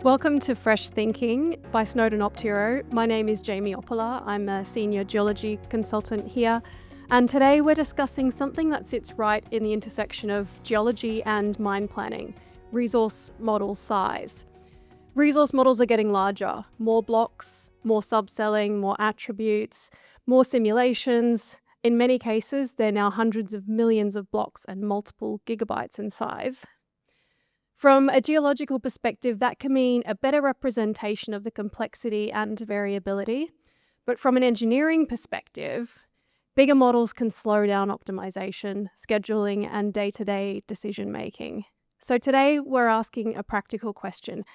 Welcome to Fresh Thinking by Snowden Optiro. My name is Jamie Oppelaar. I'm a senior geology consultant here. And today we're discussing something that sits right in the intersection of geology and mine planning, resource model size. Resource models are getting larger, more blocks, more subselling, more attributes, more simulations. In many cases, they're now hundreds of millions of blocks and multiple gigabytes in size. From a geological perspective, that can mean a better representation of the complexity and variability. But from an engineering perspective, bigger models can slow down optimization, scheduling, and day-to-day decision-making. So today we're asking a practical question.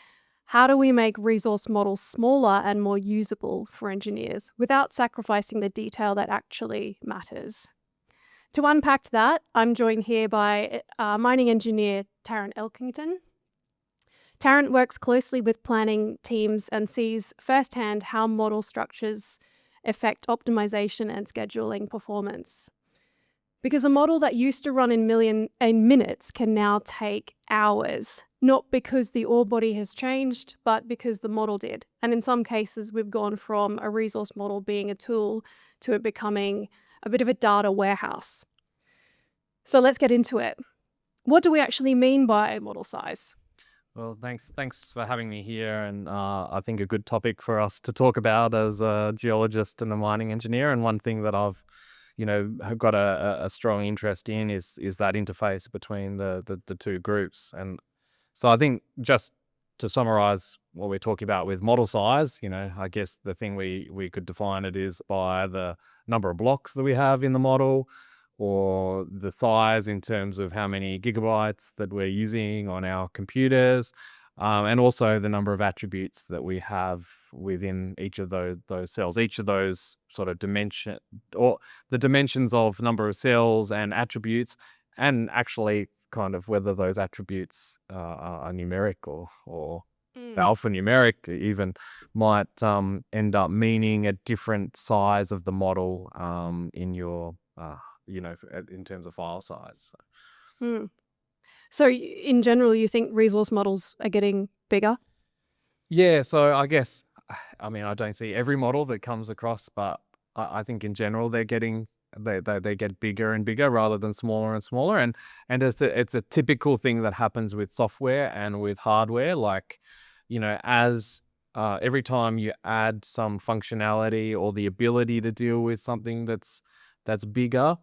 How do we make resource models smaller and more usable for engineers without sacrificing the detail that actually matters? To unpack that, I'm joined here by mining engineer Tarrant Elkington. Tarrant works closely with planning teams and sees firsthand how model structures affect optimization and scheduling performance. Because a model that used to run in minutes can now take hours, not because the ore body has changed, but because the model did. And in some cases, we've gone from a resource model being a tool to it becoming a bit of a data warehouse. So let's get into it. What do we actually mean by model size? Well, thanks for having me here, and I think a good topic for us to talk about as a geologist and a mining engineer. And one thing that I've, have got a strong interest in is that interface between the two groups. And so I think just to summarize what we're talking about with model size, I guess the thing we could define it is by the number of blocks that we have in the model, or the size in terms of how many gigabytes that we're using on our computers, and also the number of attributes that we have within each of those cells. Each of those sort of dimension, or the dimensions of number of cells and attributes, and actually kind of whether those attributes are numeric or alphanumeric even, might end up meaning a different size of the model in your in terms of file size. So in general, you think resource models are getting bigger? Yeah, so I guess, I don't see every model that comes across, but I think in general they get bigger and bigger rather than smaller and smaller. And it's a typical thing that happens with software and with hardware. Like, as every time you add some functionality or the ability to deal with something that's bigger,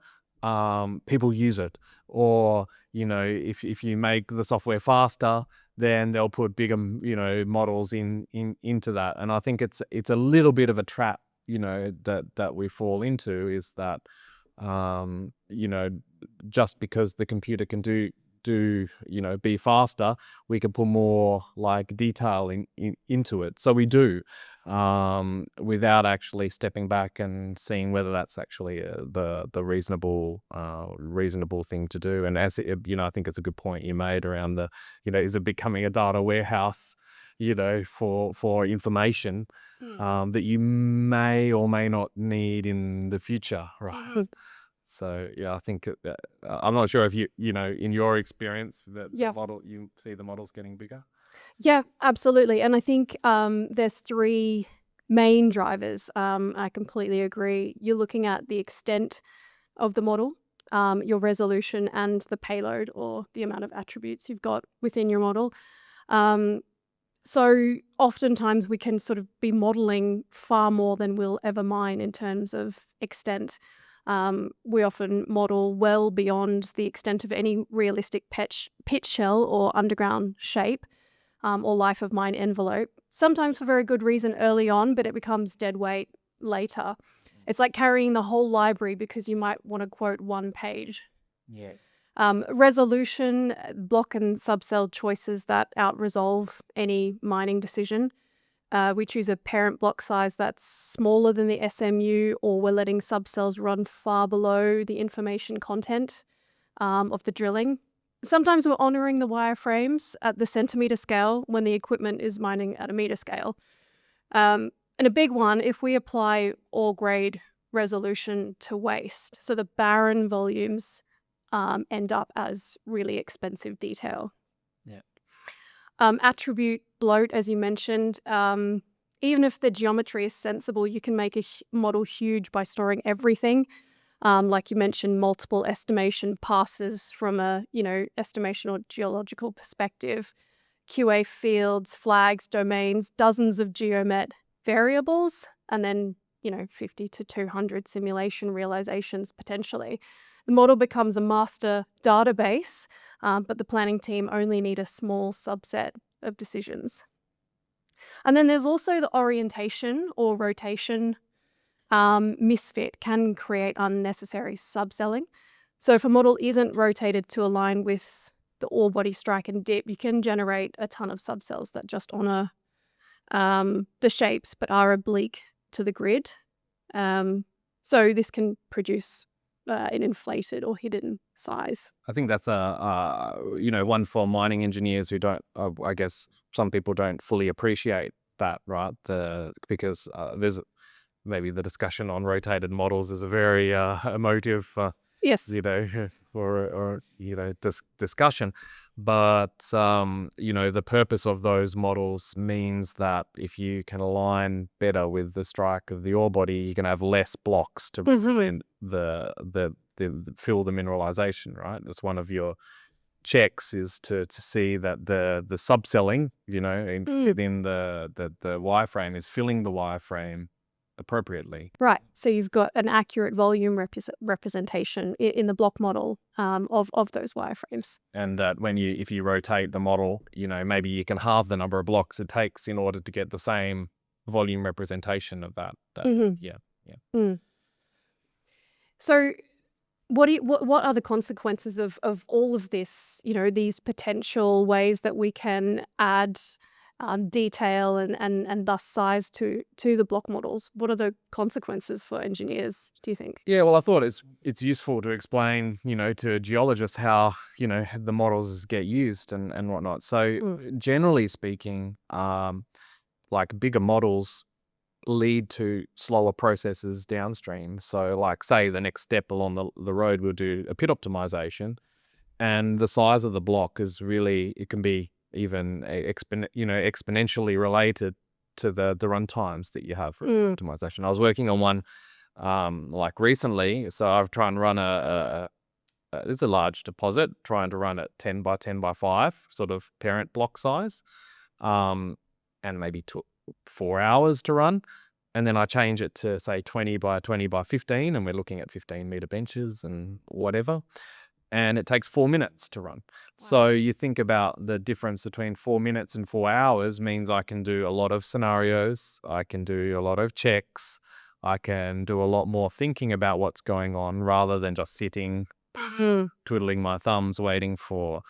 people use it. Or if you make the software faster, then they'll put bigger models into that. And I think it's a little bit of a trap that we fall into, is that just because the computer can do be faster, we can put more like detail into it. So we do, without actually stepping back and seeing whether that's actually the reasonable thing to do. And as I think it's a good point you made around is it becoming a data warehouse for information that you may or may not need in the future, right? So yeah, I think I'm not sure if in your experience that you see the models getting bigger. Yeah, absolutely. And I think there's three main drivers. I completely agree. You're looking at the extent of the model, your resolution, and the payload, or the amount of attributes you've got within your model. So oftentimes we can sort of be modeling far more than we'll ever mine in terms of extent. We often model well beyond the extent of any realistic pit shell or underground shape, or life of mine envelope, sometimes for very good reason early on, but it becomes dead weight later. It's like carrying the whole library because you might want to quote one page. Yeah. Resolution, block and subcell choices that out-resolve any mining decision. We choose a parent block size that's smaller than the SMU, or we're letting subcells run far below the information content of the drilling. Sometimes we're honoring the wireframes at the centimeter scale when the equipment is mining at a meter scale. And a big one, if we apply ore grade resolution to waste, so the barren volumes end up as really expensive detail. Yeah. Attribute bloat, as you mentioned. Even if the geometry is sensible, you can make a model huge by storing everything. Like you mentioned, multiple estimation passes from a, estimation or geological perspective, QA fields, flags, domains, dozens of geomet variables, and then, 50 to 200 simulation realizations potentially. The model becomes a master database, but the planning team only need a small subset of decisions. And then there's also the orientation or rotation misfit can create unnecessary subselling. So if a model isn't rotated to align with the ore body strike and dip, you can generate a ton of subcells that just honor the shapes but are oblique to the grid. So this can produce an inflated or hidden size. I think that's one for mining engineers who don't, I guess some people don't fully appreciate that, right? Because there's maybe the discussion on rotated models is a very emotive, Yes. discussion. But, the purpose of those models means that if you can align better with the strike of the ore body, you can have less blocks to Mhm. the fill the mineralization, right? It's one of your checks is to see that the subselling, within the wireframe is filling the wireframe appropriately. Right. So you've got an accurate volume representation in the block model of those wireframes. And that if you rotate the model, maybe you can halve the number of blocks it takes in order to get the same volume representation of that. Mhm. Yeah. Mm. So what are the consequences of all of this, these potential ways that we can add detail and thus size to the block models? What are the consequences for engineers, do you think? Yeah, well, I thought it's useful to explain, to geologists how, the models get used and whatnot. So Mm. generally speaking, like bigger models lead to slower processes downstream. So like say the next step along the road, we'll do a pit optimization, and the size of the block is really, it can be even exponentially related to the run times that you have for Mm. optimization. I was working on one like recently, so I've tried and run it's a large deposit, trying to run it 10 by 10 by 5 sort of parent block size, and maybe took 4 hours to run. And then I change it to say 20 by 20 by 15, and we're looking at 15-meter benches and whatever. And it takes 4 minutes to run. So you think about the difference between 4 minutes and 4 hours means I can do a lot of scenarios. I can do a lot of checks. I can do a lot more thinking about what's going on rather than just sitting, Mhm. twiddling my thumbs, waiting for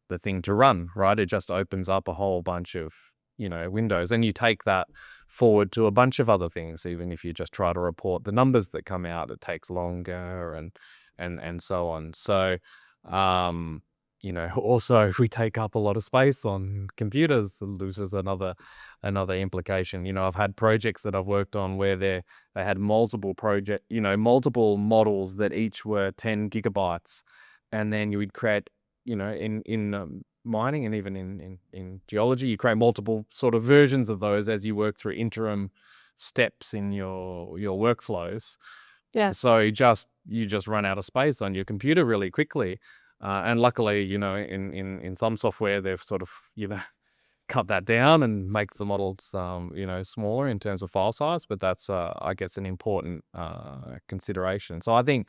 the thing to run, right? It just opens up a whole bunch of, windows. And you take that forward to a bunch of other things. Even if you just try to report the numbers that come out, it takes longer and so on. So, also we take up a lot of space on computers, which is another implication. I've had projects that I've worked on where they had multiple multiple models that each were 10 gigabytes, and then you would create, in mining and even in geology, you create multiple sort of versions of those as you work through interim steps in your workflows. Yes. So you just run out of space on your computer really quickly. And luckily, in some software, they've sort of, cut that down and make the models, smaller in terms of file size. But that's, I guess, an important consideration. So I think,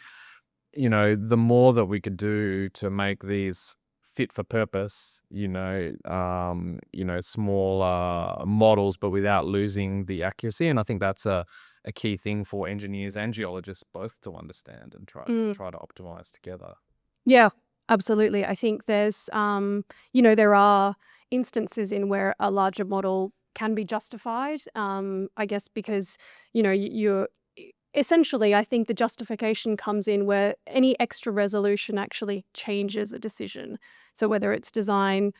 the more that we could do to make these fit for purpose, small models, but without losing the accuracy. And I think that's a key thing for engineers and geologists both to understand and Mm. try to optimize together. Yeah, absolutely. I think there are instances in where a larger model can be justified. I guess because, you're essentially, I think the justification comes in where any extra resolution actually changes a decision. So whether it's design,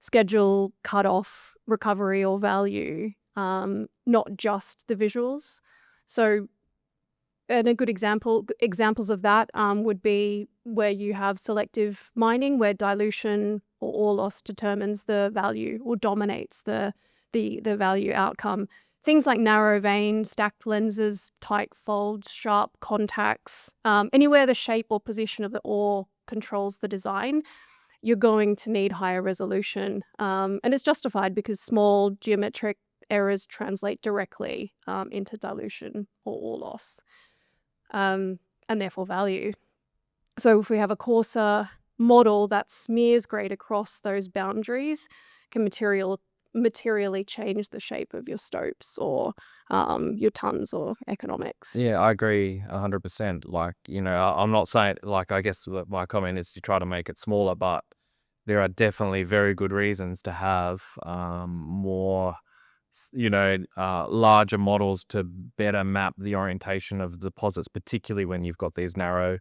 schedule, cutoff, recovery, or value, not just the visuals. So And a good examples of that would be where you have selective mining, where dilution or ore loss determines the value or dominates the value outcome. Things like narrow vein, stacked lenses, tight folds, sharp contacts, anywhere the shape or position of the ore controls the design, you're going to need higher resolution. And it's justified because small geometric errors translate directly into dilution or ore loss, and therefore value. So if we have a coarser model that smears grade across those boundaries, can materially change the shape of your stopes or your tons or economics. Yeah, I agree 100%. Like, I'm not saying, like, I guess my comment is to try to make it smaller, but there are definitely very good reasons to have more, larger models to better map the orientation of deposits, particularly when you've got these narrow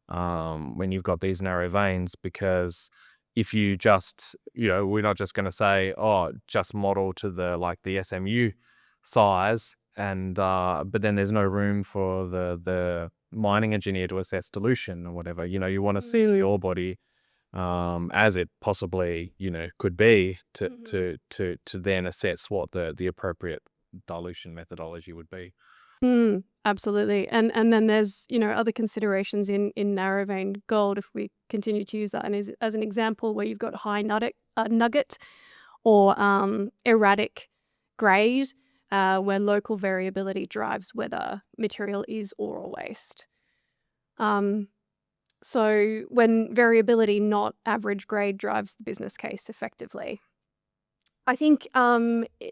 veins, because if you just, we're not just going to say, oh, just model to the SMU size, and but then there's no room for the mining engineer to assess dilution or whatever. You want to see the ore body as it possibly could be to then assess what the appropriate dilution methodology would be. Absolutely. And then there's, other considerations in narrow vein gold, if we continue to use that and as an example, where you've got high nugget or erratic grade, where local variability drives whether material is ore or waste. So when variability, not average grade, drives the business case effectively. I think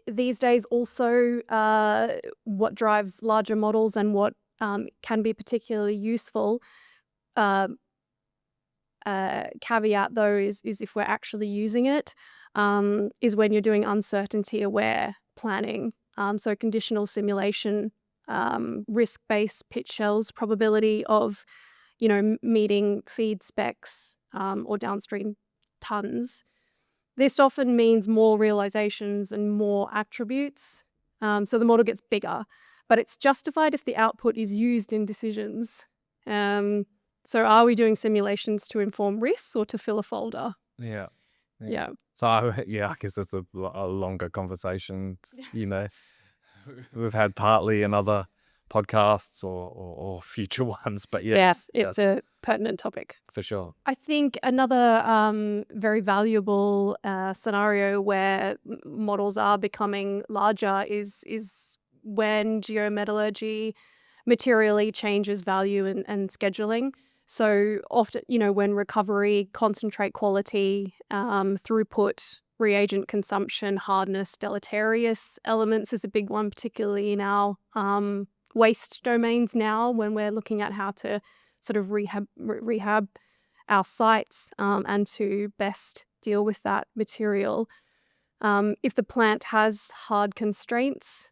these days also what drives larger models and what can be particularly useful, caveat though, is if we're actually using it, is when you're doing uncertainty aware planning. So conditional simulation, risk-based pit shells, probability of meeting feed specs or downstream tons. This often means more realizations and more attributes. So the model gets bigger, but it's justified if the output is used in decisions. So are we doing simulations to inform risks or to fill a folder? Yeah. Yeah. So I guess it's a longer conversation. We've had partly in other podcasts or future ones, but Yes, it's a pertinent topic. For sure. I think another very valuable scenario where models are becoming larger is when geometallurgy materially changes value and scheduling. So often, when recovery, concentrate quality, throughput, reagent consumption, hardness, deleterious elements is a big one, particularly in our waste domains now, when we're looking at how to sort of rehab our sites and to best deal with that material. If the plant has hard constraints,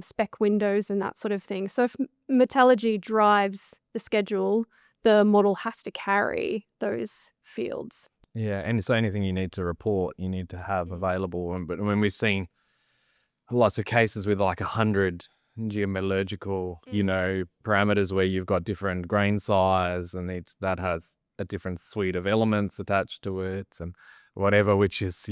spec windows and that sort of thing. So if metallurgy drives the schedule, the model has to carry those fields. Yeah, and so anything you need to report, you need to have available. But when we've seen lots of cases with like 100 geometallurgical, parameters where you've got different grain size and that has a different suite of elements attached to it and whatever, which is,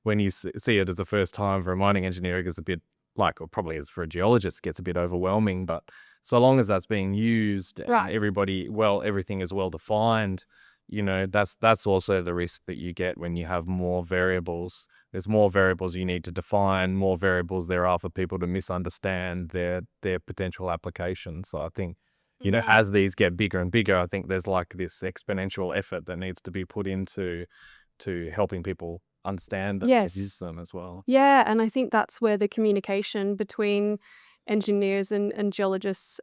when you see it as a first time for a mining engineer, it gets a bit or probably as for a geologist, it gets a bit overwhelming. But so long as that's being used and Right. everything is well defined, that's also the risk that you get when you have more variables. There's more variables you need to define, more variables there are for people to misunderstand their potential applications. So I think, as these get bigger and bigger, I think there's like this exponential effort that needs to be put into helping people understand that Yes. use them as well. Yeah, and I think that's where the communication between engineers and geologists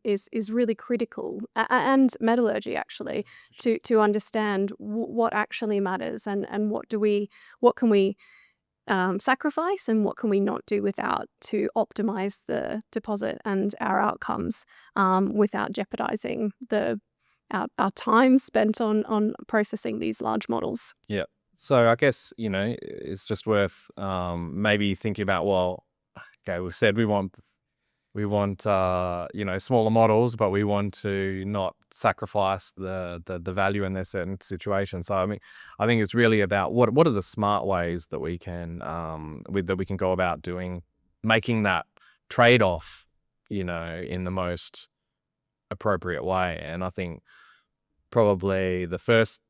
is really critical, and metallurgy actually, to understand what actually matters and what can we sacrifice and what can we not do without to optimize the deposit and our outcomes without jeopardizing our time spent on processing these large models. Yeah. So I guess, it's just worth maybe thinking about, well, okay, we've said we want we want smaller models, but we want to not sacrifice the value in their certain situations. So I mean, I think it's really about what are the smart ways that we can that we can go about making that trade-off, in the most appropriate way. And I think probably the first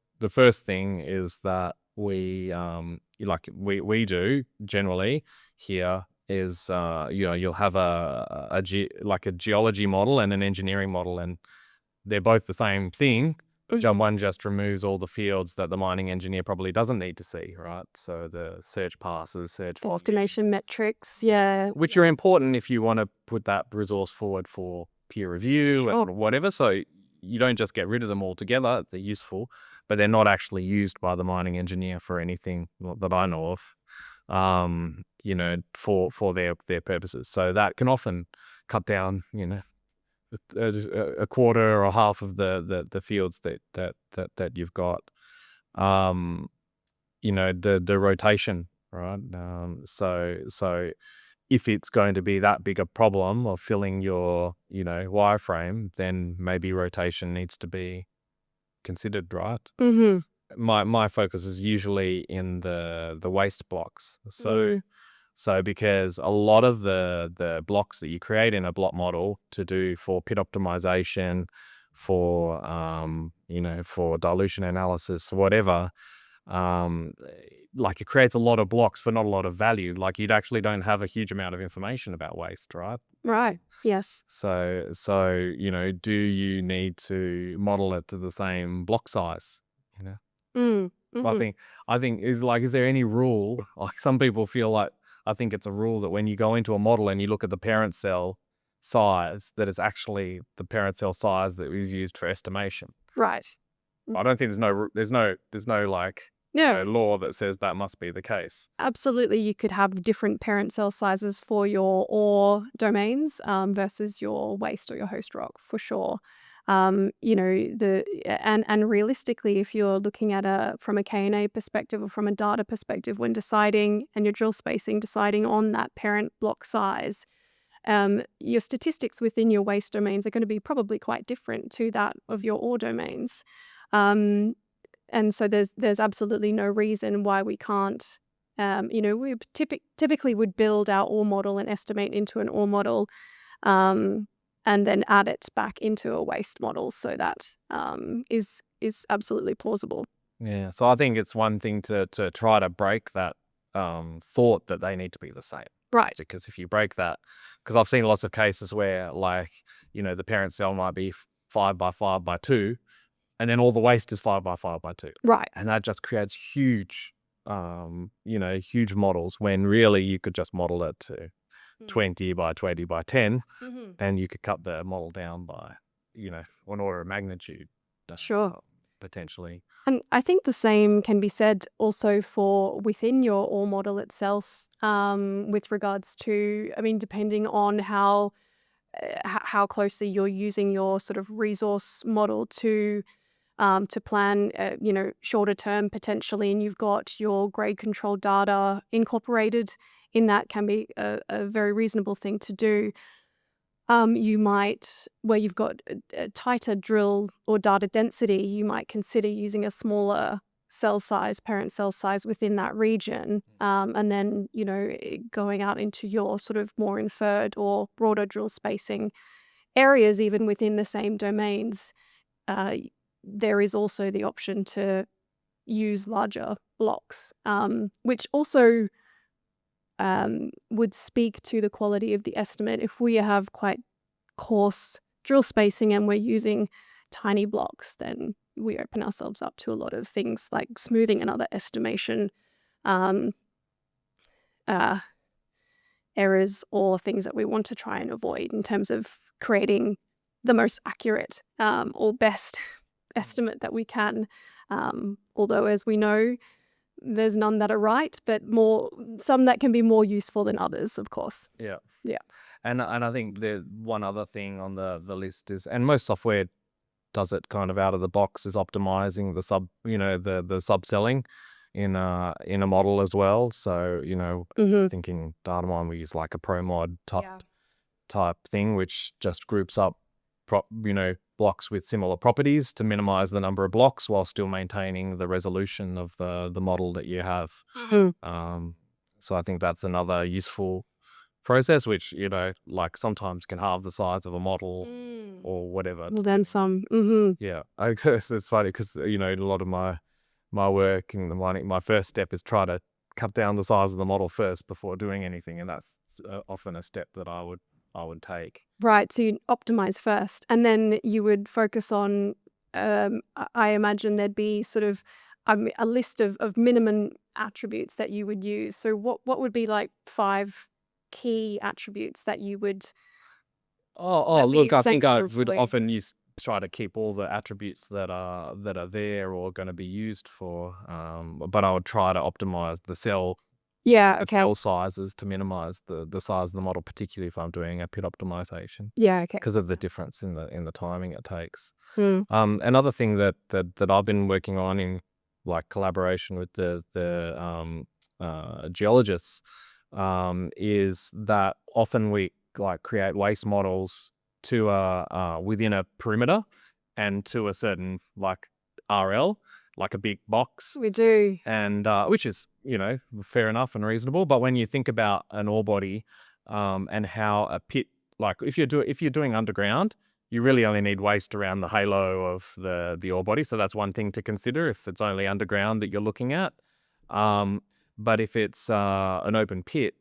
thing is that we do generally here is you'll have a geology model and an engineering model, and they're both the same thing. One just removes all the fields that the mining engineer probably doesn't need to see, right? So the search passes, search volumes, Estimation metrics, yeah. which are important if you want to put that resource forward for peer review Sure. and whatever. So you don't just get rid of them altogether. They're useful, but they're not actually used by the mining engineer for anything that I know of, for their purposes. So that can often cut down, a quarter or half of the fields that you've got. The rotation, right? So if it's going to be that big a problem of filling your, wireframe, then maybe rotation needs to be considered, right? Mm-hmm. My focus is usually in the waste blocks. So because a lot of the blocks that you create in a block model to do for pit optimization, for for dilution analysis, whatever, it creates a lot of blocks for not a lot of value. Like you actually don't have a huge amount of information about waste, right? Right. Yes. So do you need to model it to the same block size? You know. Mm. So Mm-hmm. I think is there any rule? Like some people feel like I think it's a rule that when you go into a model and you look at the parent cell size, that is actually the parent cell size that was used for estimation. Right. I don't think there's no No, law that says that must be the case. absolutely. You could have different parent cell sizes for your ore domains versus your waste or your host rock, for sure. And realistically, if you're looking at from a K&A perspective or from a data perspective, when deciding and your drill spacing, deciding on that parent block size, your statistics within your waste domains are going to be probably quite different to that of your ore domains. Um, and so there's absolutely no reason why we can't. We typically would build our ore model and estimate into an ore model, and then add it back into a waste model. So that is absolutely plausible. Yeah. So I think it's one thing to try to break that thought that they need to be the same. Right. Because if you break that, because I've seen lots of cases where the parent cell might be 5 by 5 by 2, and then all the waste is 5 by 5 by 2. Right. And that just creates huge models when really you could just model it to 20 by 20 by 10, Mm-hmm. and you could cut the model down by, an order of magnitude, Sure. potentially. And I think the same can be said also for within your ore model itself, with regards to, I mean, depending on how closely you're using your sort of resource model to plan, shorter term potentially, and you've got your grade control data incorporated in that, can be a very reasonable thing to do. You might, where you've got a tighter drill or data density, you might consider using a smaller parent cell size within that region, and then, going out into your sort of more inferred or broader drill spacing areas, even within the same domains. There is also the option to use larger blocks, which also would speak to the quality of the estimate. If we have quite coarse drill spacing and we're using tiny blocks, then we open ourselves up to a lot of things like smoothing and other estimation um, uh, errors, or things that we want to try and avoid in terms of creating the most accurate or best estimate that we can. Although, as we know, there's none that are right, but some that can be more useful than others, of course. Yeah. Yeah. And I think the one other thing on the list is, and most software does it kind of out of the box, is optimizing the subselling in a model as well. So, Mm-hmm. thinking data mine, we use like a ProMod Yeah. type thing, which just groups up blocks with similar properties to minimize the number of blocks while still maintaining the resolution of the model that you have. So I think that's another useful process, which like sometimes can halve the size of a model or whatever. Well, then some. Yeah, I guess it's funny because a lot of my work in the mining, my first step is try to cut down the size of the model first before doing anything, and that's often a step that I would take. Right, so you optimize first, and then you would focus on, I imagine there'd be sort of a list of minimum attributes that you would use. So what would be like 5 key attributes that you would that be Look, I think I essential would for you? often try to keep all the attributes that are there or going to be used for, but I would try to optimize the Yeah, okay. sizes to minimize the size of the model, particularly if I'm doing a pit optimization, Yeah, okay. because of the difference in the timing it takes. Hmm. Another thing that I've been working on in like collaboration with the geologists, is that often we like create waste models to within a perimeter and to a certain like RL, like a big box, We do. and which is fair enough and reasonable. But when you think about an ore body, and how a pit, like if you're doing underground, you really only need waste around the halo of the ore body. So that's one thing to consider if it's only underground that you're looking at. But if it's an open pit,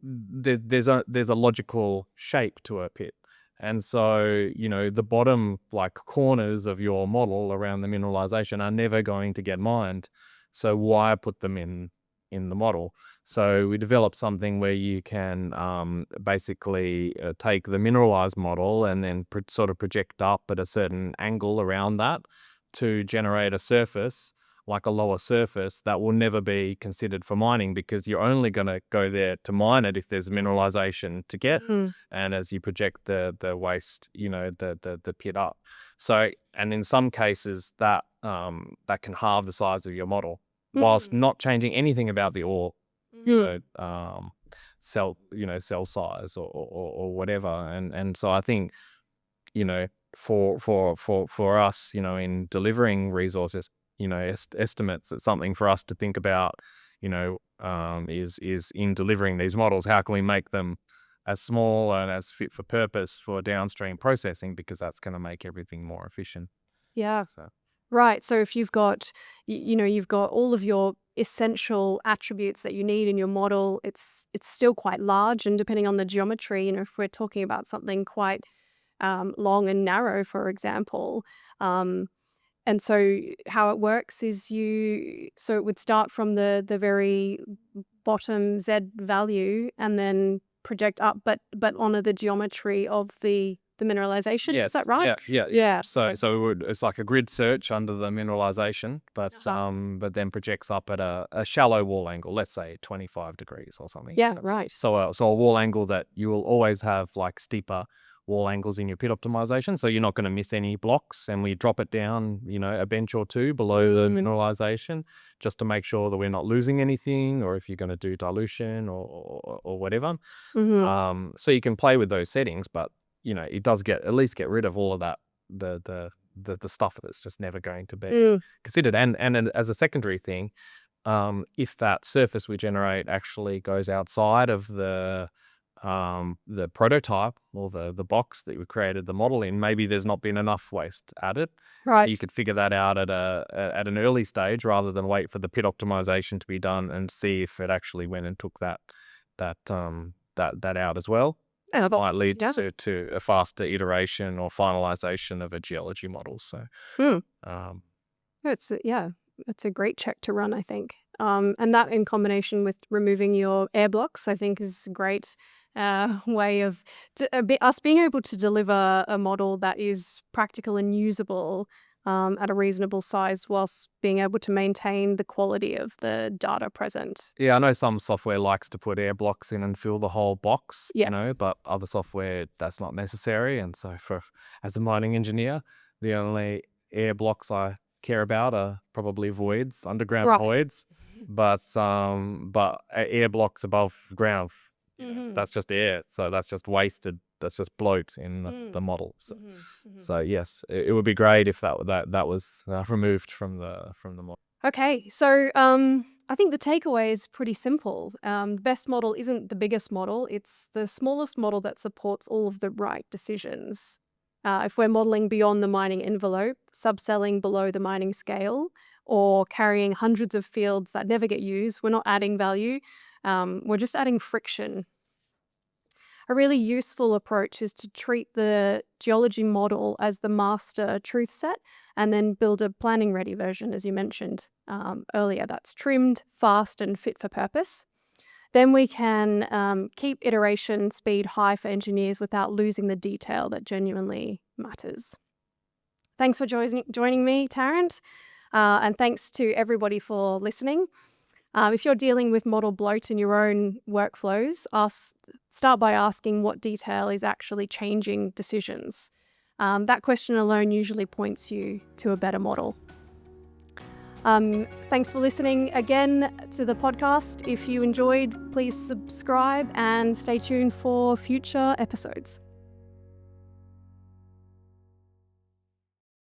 there's a logical shape to a pit. And so, the bottom like corners of your model around the mineralization are never going to get mined. So why put them in the model? So we developed something where you can basically take the mineralized model and then sort of project up at a certain angle around that to generate a surface, like a lower surface that will never be considered for mining, because you're only going to go there to mine it if there's mineralization to get. And as you project the waste, the pit up. So, and in some cases that can halve the size of your model whilst not changing anything about the ore, cell size or whatever. And so I think, for us, in delivering resources, estimates, it's something for us to think about, is in delivering these models, how can we make them as small and as fit for purpose for downstream processing, because that's going to make everything more efficient. Yeah. So Right. So if you've got, you've got all of your essential attributes that you need in your model, it's still quite large, and depending on the geometry, if we're talking about something quite long and narrow, for example, and so how it works is so it would start from the very bottom Z value and then project up, but honor the geometry of the mineralization. Is that yes, right? yeah. Yeah. So it's like a grid search under the mineralization, but then projects up at a shallow wall angle, let's say 25 degrees or something. Yeah, right. So a wall angle that you will always have like steeper wall angles in your pit optimization, so you're not going to miss any blocks. And we drop it down, a bench or two below the mineralization, just to make sure that we're not losing anything, or if you're going to do dilution or whatever. So you can play with those settings, but it does at least get rid of all of that, the stuff that's just never going to be considered. And as a secondary thing, if that surface we generate actually goes outside of the prototype or the box that we created the model in, maybe there's not been enough waste added. Right. You could figure that out at an early stage, rather than wait for the pit optimization to be done and see if it actually went and took that out as well. Yeah, Might lead yeah. to a faster iteration or finalization of a geology model. So Hmm. um, It's a great check to run, I think. And that in combination with removing your air blocks, I think is a great way of us being able to deliver a model that is practical and usable at a reasonable size, whilst being able to maintain the quality of the data present. yeah, I know some software likes to put air blocks in and fill the whole box, Yes. but other software, that's not necessary. And so as a mining engineer, the only air blocks I care about are probably voids, underground Right. voids, but air blocks above ground, that's just air. So that's just wasted that's just bloat in the model. So, Mhm, mhm. so yes, it would be great if that was removed from the model. Okay, so I think the takeaway is pretty simple. The best model isn't the biggest model, it's the smallest model that supports all of the right decisions. If we're modeling beyond the mining envelope, subcelling below the mining scale, or carrying hundreds of fields that never get used, we're not adding value, we're just adding friction. A really useful approach is to treat the geology model as the master truth set and then build a planning ready version, as you mentioned earlier, that's trimmed, fast, and fit for purpose. Then we can keep iteration speed high for engineers without losing the detail that genuinely matters. Thanks for joining me, Tarrant, and thanks to everybody for listening. If you're dealing with model bloat in your own workflows, start by asking what detail is actually changing decisions. That question alone usually points you to a better model. Thanks for listening again to the podcast. If you enjoyed, please subscribe and stay tuned for future episodes.